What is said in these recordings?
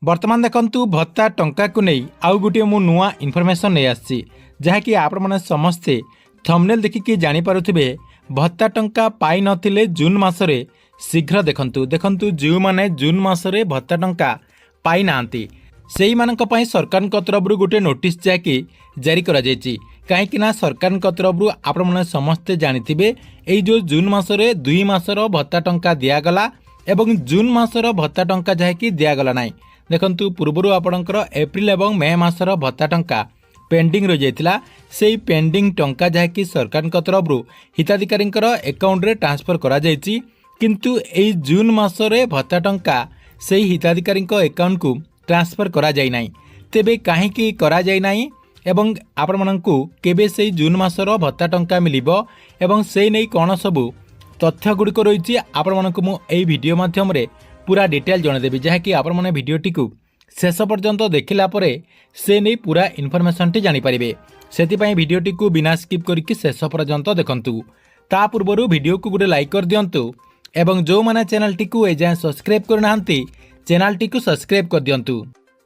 वर्तमान देखंतु भत्ता टंका को नहीं आउ गोटे मु नुआ इनफॉरमेशन नहीं आसी जहाँकि आपण मैंने समस्ते थंबनेल देखिकी जानी पारुथिबे भत्ता टंका पाई नथिले जून मासरे शीघ्र देखंतु देखंतु जो माने जून मासरे भत्ता टंका पाई नांती सेही मानक पई सरकार तरफ गोटे नोटिस जाकि जारी करा जायछि कहीं सरकार तरफ आपण मैंने समस्ते जानिथिबे एई जो जून मासरे 2 मासर भत्ता टंका दियागला एवं जून मासर भत्ता टंका जहाँकि दियागला नाई देखंतु पूर्व आपणकर एप्रिल एवं मे मासर भत्ता टंका पेंडिंग रही जाइतिला सेही पेंडिंग टंका जहाँकि सरकार तरफ हिताधिकारी अकाउंट रे ट्रांसफर करा जायछि किंतु एई जून मासरे भत्ता टंका सेही हिताधिकारी अकाउंट को ट्रांसफर करा जाय नाही तेबे काहेकि करा जाय नाही एवं आपण माननकु केबे सेही जून मासर भत्ता टंका मिलिबो एवं सेही नै कोन सबु तथ्य गुड़िक रही आपण माननकु मु एई वीडियो माध्यम रे पूरा डिटेल जणदेबी जहाँकि आपण माने वीडियोटी को शेष पर्यंत देखिला परे से नहीं पूरा इनफॉरमेशन टी जानी पारिबे सेति वीडियोटी को बिना स्किप करके शेष पर्यंत देखंतु ता पूर्व वीडियो को गोटे लाइक कर दियंतु एवं जो माने चैनल टी को एजाय सब्सक्राइब करनाहांती चैनल टी को सब्सक्राइब कर दियंतु।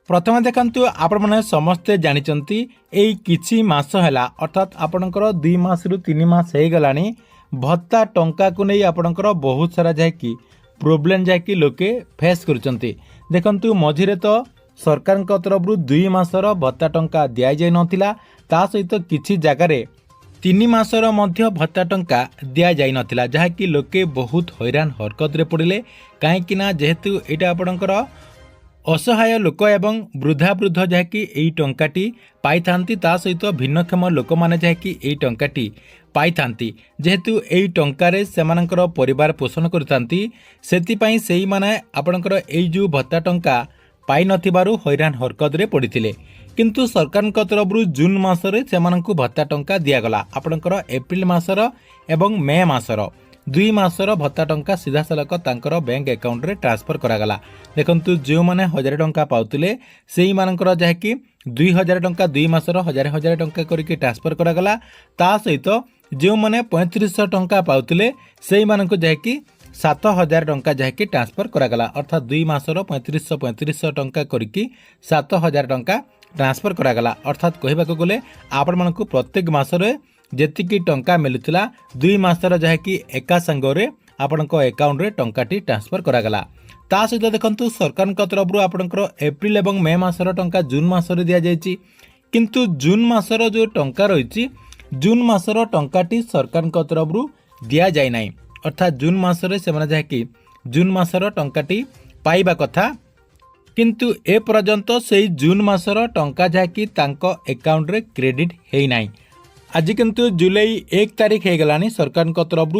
प्रथम देखंतु आपण माने समस्ते जानिचंती एई किछि मास हैला अर्थात आपणकर 2 मास रु 3 मास हे गलानी भत्ता टंका को नहीं आपणकर बहुत सारा जायकि प्रोब्लेम जाकि लोके फेस करुचंती देखंतु मझिरे तो सरकार तरफ 2 मासर भत्ता टंका दिया जाय नथिला ता सहित किछि जगार 3 मासर मध्य भत्ता टंका दिया जाय नथिला जहाँकि लोके बहुत हैरान हरकत रे पड़िले कहीं जेहेतु एटा आपणकर असहाय लोक एवं वृद्धा वृद्ध जहाँकि एई टंकाटी पाई थांती ता सहित भिन्नक्षम लोक माने जहाँकि एई टंकाटी पाई थांती जेहेतु एई टंकारे सेमानकर परिवार पोषण करथांती सेतिपई सेही माने आपणकर एई जो भत्ता टंका पाई नथिबारु हैरान हरकत रे पड़िथिले किंतु सरकार तरफ जून मासरे सेमानकु भत्ता टंका दियागला आपणकर एप्रिल मासर एवं मे मासर 2 मासर भत्ता टंका सीधा सलक तांकर बैंक अकाउंट रे ट्रांसफर करागला देखंतु जो माने 1000 टंका पाउतिले सेही मानकर जहाँकि 2000 टंका 2 मासर 1000 टंका करके ट्रांसफर करागला ता सहित जो माने 3500 टंका पाउतिले सेही मानक जहाँकि 7000 टंका जहाँकि ट्रांसफर करागला अर्थात 2 मासर 3500 टंका करके 7000 टंका ट्रांसफर करागला अर्थात कहबाक गले आपण मानक प्रत्येक मासरे जेतिकी टंका मिलुथिला 2 मासर जहाँकि एका संगरे आपणक अकाउंट रे टंकाटी ट्रांसफर करागला ता सहित देखंतु सरकार तरफ आपणकर एप्रिल एवं मे मासर टंका जून मासरे दिया जायछि किंतु जून मासर जो टंका रहिछि जून मासर टंकाटी सरकार तरफ दिया जाय नाही अर्थात जून मासरे सेमाने जहाँकि जून मासर टंकाटी पाइबा कथा किंतु ए पर्यंत से जून मासर टंका जहाँकि तांको अकाउंट रे क्रेडिट हेई नाही आज किंतु जुलाई 1 तारीख हो गलानी सरकार तरफ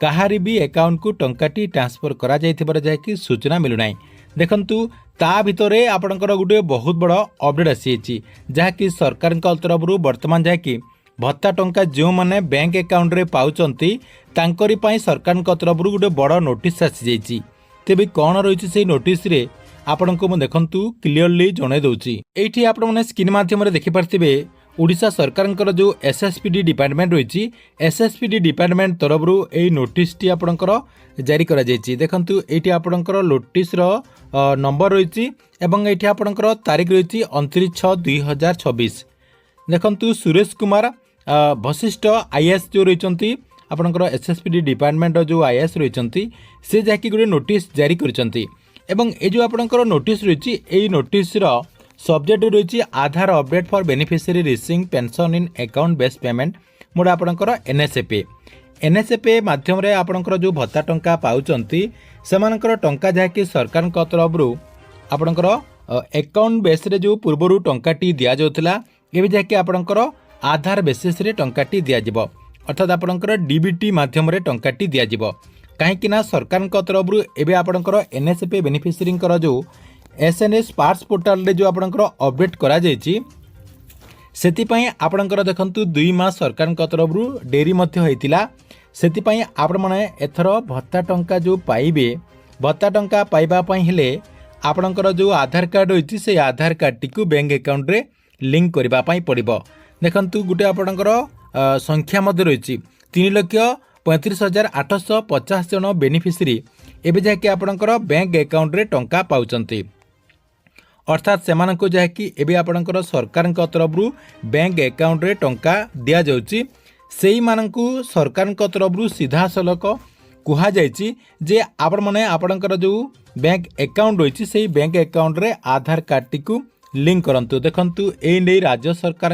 कहारी भी अकाउंट को टंकाटी ट्रांसफर करा जायथिबार जहाँकि सूचना मिलुना देखंतु ता भितरे आपणकर गोटे बहुत बड़ अपडेट आसी जहाँकि सरकार तरफ वर्तमान जहाँकि भत्ता टंका जो माने बैंक अकाउंट रे पाउचंती तांकरी पई सरकार तरफ गोटे बड़ नोटिस आसी जायछि तेबे कौन रही से नोटिस रे आपनको मु देखंतु क्लियरली जणाई दउछि एठी आपण माने स्क्रीन माध्यम रे देखि पारथिबे ओडिशा सरकार जो एसएसपीडी डिपार्टमेंट रही एसएसपीडी डिपार्टमेंट तरफ यही नोटिस टी आपणकर जारी करा जायछि देखंतु एठी आपणकर नोटिस रो नंबर रही एवं एठी आपणकर तारीख रही 29/6/2026 देखंतु सुरेश कुमार वशिष्ठ आईएएस जो रही आपणकर एसएसपीडी डिपार्टमेंट जो आईएएस रही से जाकि गोटे नोटिस जारी करछंती एवं ए जो आपणकर नोटिस रही एई नोटिस रो सब्जेक्ट रही Aadhaar update for beneficiary receiving pension in account based payment mode आपणकर एनएसएपे माध्यम रे आपणकर जो भत्ता टंका पाउचंती सेमानकर टंका जहाँकि सरकार तरफ आपणकर अकाउंट बेस रे जो पूर्व टंकाटी दिया जाउथिला एबे जहाँकि आपणकर आधार बेसिस रे टंकाटी दिया जिवो अर्थात आपणकर डीबीटी माध्यम रे टंकाटी दिया जिवो काहेकि ना सरकार तरफ एबे आपणकर एनएसएपे बेनिफिशियरी जो एसएनएस पार्ट्स पोर्टाल रे जो आपणकर अपडेट करा जायछि सेतिपई आपणकर देखंतु 2 मास सरकार तरफ डेरी मध्य होइतिला सेतिपई आपण माने एथर भत्ता टंका जो पाइबे भत्ता टंका पाइबा पई हेले आपणकर जो आधार कार्ड रही से आधार कार्ड टी को बैंक अकाउंट रे लिंक करबा पई पड़िबो देखंतु गुटे आपणकर संख्या मध्य रही 3,35,850 जन बेनिफिशियरी एबे जाके आपणकर बैंक अकाउंट रे टंका पाउचंती अर्थात सेमानंको जहाँकि एबे आपणकर सरकार तरफ बैंक अकाउंट रे टंका दिया जाउची सेही मानंकु सरकार तरफ सीधा सलक कुहा जायछि जे आपण माने आपणकर जो बैंक अकाउंट रही से बैंक अकाउंट रे आधार कार्ड टी को लिंक करंतु। देखंतु ए नै राज्य सरकार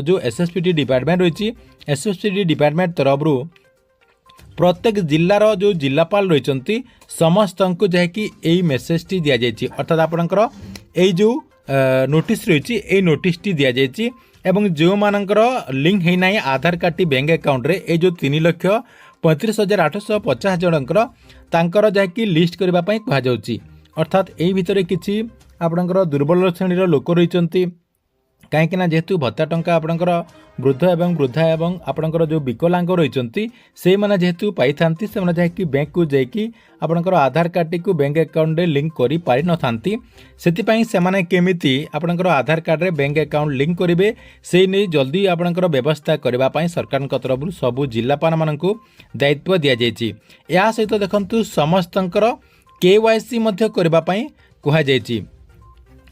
जो एसएसपीटी डिपार्टमेंट रही एसएसपीटी डिपार्टमेंट तरफ प्रत्येक जिल्लार जो जिलापाल रही समस्त को जहाँकि यही मेसेज टी दि जाइए अर्थात आपणकर यही जो नोटिस रही यही नोटिस टी दि जाइए एवं जो मानकर लिंक है ना आधार कार्ड टी बैंक अकाउंट रे ए जो 3,35,850 जनकर तांकर जहाँकि लिस्ट करने कहुच्छी अर्थात यही भितर किसी आपणकर दुर्बल श्रेणीर लोक रही कहीं जेहेतु भत्ता टंका आपणकर वृद्ध एवं वृद्धा एवं आपणकर जो विकलांग रही से माने जेहेतु पाई था से जहाँकि बैंक को जाकि आपणकर आधार कार्ड टी को बैंक अकाउंट रे लिंक करि पारि न थांती सेतिपई सेमाने केमिति आपणकर आधार कार्ड रे बैंक अकाउंट लिंक करिवे से नै जल्दी आपणकर व्यवस्था करबा पई सरकार तरफ सबु जिलापाल मानकु दायित्व दिया जायछि। या सहित देखंतु समस्तंकर केवाईसी मध्य करबा पई कुहा जायछि।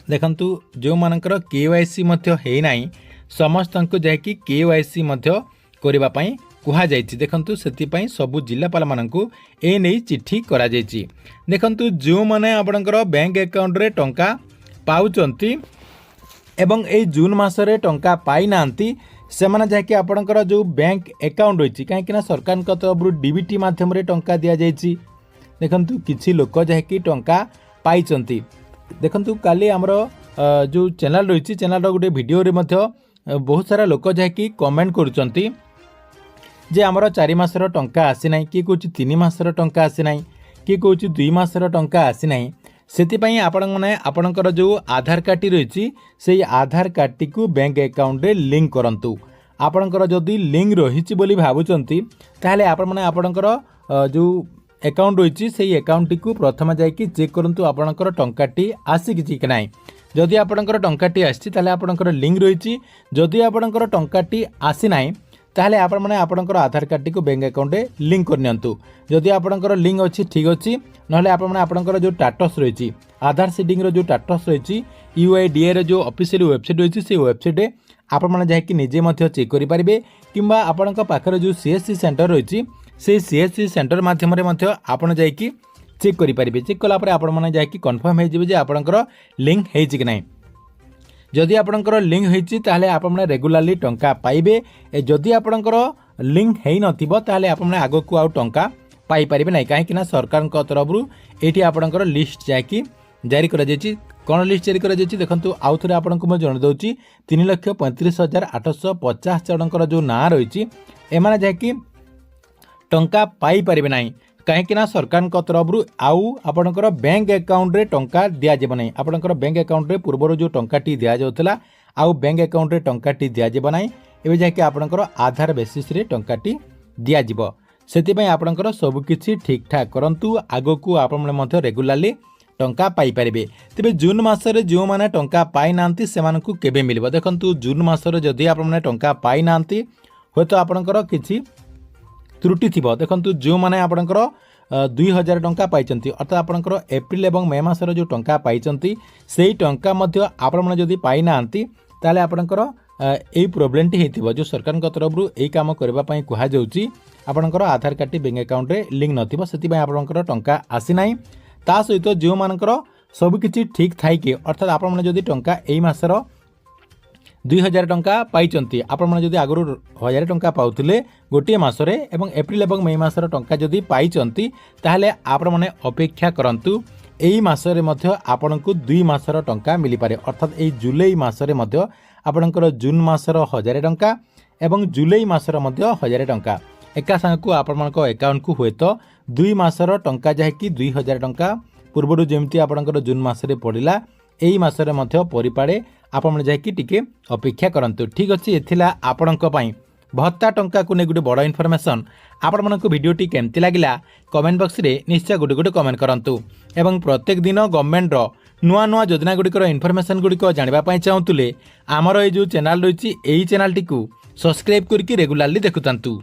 देखंतु जो मानकर केवाईसी मध्य हे नाही समस्तंको जहाँकि केवाईसी मध्य करबा पई कुहा जायछि। देखंतु सेतिपई सबु जिलापाल मानकु ए नै चिट्ठी करा जायछि। देखंतु जो माने आपणकर बैंक अकाउंट रे टंका पाउचंती एवं ए जून मासरे टंका पाई नांती से माने जहाँकि आपणकर जो बैंक अकाउंट रही कहीं सरकार तरफ डीबीटी माध्यम रे टंका दिया जायछि। देखंतु किछि लोक जहाँकि टंका पाइचंती देखंतु काली हमर जो चैनल रही चैनल गोटे वीडियो रे मध्य बहुत सारा लोक जहाँकि कमेंट करुचंती जे आमर 4 मासर टंका आसी ना किए कौच 3 मासर टंका आसी ना किए कौच 2 मासर टंका आसी ना से आपण मैंने आपणकर जो आधार कार्ड टी रही से आधार कार्ड टी को बैंक अकाउंट रे लिंक करंतु। आपणकर जदि लिंक रही बोली भावुचंती ताहले आपण मैंने आपणकर जो अकाउंट रही से अकाउंट टी को प्रथम जाकि चेक करंतु आपणकर टंकाटी आसी कि ना जदि आपणकर टंकाटी आसी ताहले आपणकर लिंक रही जदि आपणकर टंकाटी आसी ना ताहले आपण माने आपणकर आधार कार्ड टी को बैंक अकाउंट रे लिंक करनियंतु। जदि आपणकर लिंक अछि ठीक अछि नहले आपण माने आपणकर जो स्टेटस रही आधार सीडिंग रो जो स्टेटस रही यूआईडीए रो जो ऑफिशियल वेबसाइट रही से वेबसाइट रे आपण माने जाकि निजे मध्य चेक करि परिबे किंबा आपणक पाखर जो सीएससी सेंटर रही से सीएससी सेंटर माध्यम रे मध्य आपण जाकि चेक करि परिबे। चेक कला परे आपण माने जाकि कन्फर्म हे जिवे जे आपणकर लिंक हेछि कि नै। जदि आपणकर लिंक होइछि ताहले आपण माने रेगुलारली टंका पाइबे जदि आपणकर लिंक हेइ नथिबो ताहले आपण माने आगो को आउ टंका पाई परिबे नै काहे कि ना सरकार को तरफरु एठी आपणकर लिस्ट जाकि जारी करा जायछि। कोन लिस्ट जारी करा जायछि देखंतु आउ थरे आपणको म जण दउछि 3,35,850 जनकर जो ना रहिछि एमाने जाकि टंका पाई परिबे नै कहीं सरकार तरफ आउ आपणकर बैंक अकाउंट रे टंका दिया जेब नहीं। आपणकर बैंक अकाउंट रे पूर्व जो टंकाटी दिया जाउतला आउ बैंक अकाउंट रे टंकाटी दिया जेब नहीं एबे जाके आपणकर आधार बेसिस रे टंकाटी दिया जिवो। सेति पई आपणकर सब किछि ठीक ठाक करंतु आगो को आपण माने मध्य रेगुलारली टंका पाई परिबे। तबे जून मासरे जो माने टंका पाई नांती सेमानकु केबे मिलबो देखंतु जून मासरे जदि आपण माने टंका पाई नांती होतो आपणकर किछि त्रुटि थी देखंतु जो माने आपणकर 2,000 टंका पाइचंती अर्थात आपणकर एप्रिल एवं मे मासर जो टंका पाइचंती सेही टंका मध्य आपण माने जदि पाई नांती ताले आपणकर एई प्रॉब्लम टी हेतिबो जो सरकार को तरफ एई काम करबा पई कुहा जाउची आपणकर आधार कार्ड टी बैंक अकाउंट रे लिंक नथिबो सेति पई आपणकर टंका आसी नाही। ता सहित जो मानकर सब किछि ठीक थाई के अर्थात आपण माने जदि टंका एई मासर 2,000 टंका पाइचंती आपण माने जदि आगरु 1,000 टंका पाउथिले गोटे मासरे एवं एप्रिल एवं मे मासर टंका जदि पाइचंती ताहले आपण माने अपेक्षा करंतु एई मासरे मध्य आपणकु 2 मासर टंका मिली पारे अर्थात एई जुलाई मासरे मध्य आपणकर जून मासर 1,000 टंका एवं जुलाई मासर मध्य 1,000 टंका एका संगकु आपणक अकाउंट को हुए तो 2 मासर टंका जहाँकि 2,000 टंका पूर्व जेमती आपणकर जून मासरे पड़िला एई मासरे मध्य परिपाड़े आपण जाकि टिके अपेक्षा करंतु। ठीक अछि एथिला आपणक पई भत्ता टंका को ने गुटे बड़ इनफॉरमेशन आपण मनकु वीडियोटी केमती लागिला कमेंट बॉक्स रे निश्चय गुटे गुटे कमेंट करंतु एवं प्रत्येक दिन गवर्नमेंट रो नुआ नुआ योजना गुड़िकर इनफॉरमेशन गुड़िक जानिबा पई चाहुतुले आमर ए जो चैनल रही एई चैनल टी को सब्सक्राइब करके रेगुलारली देखुतांतु।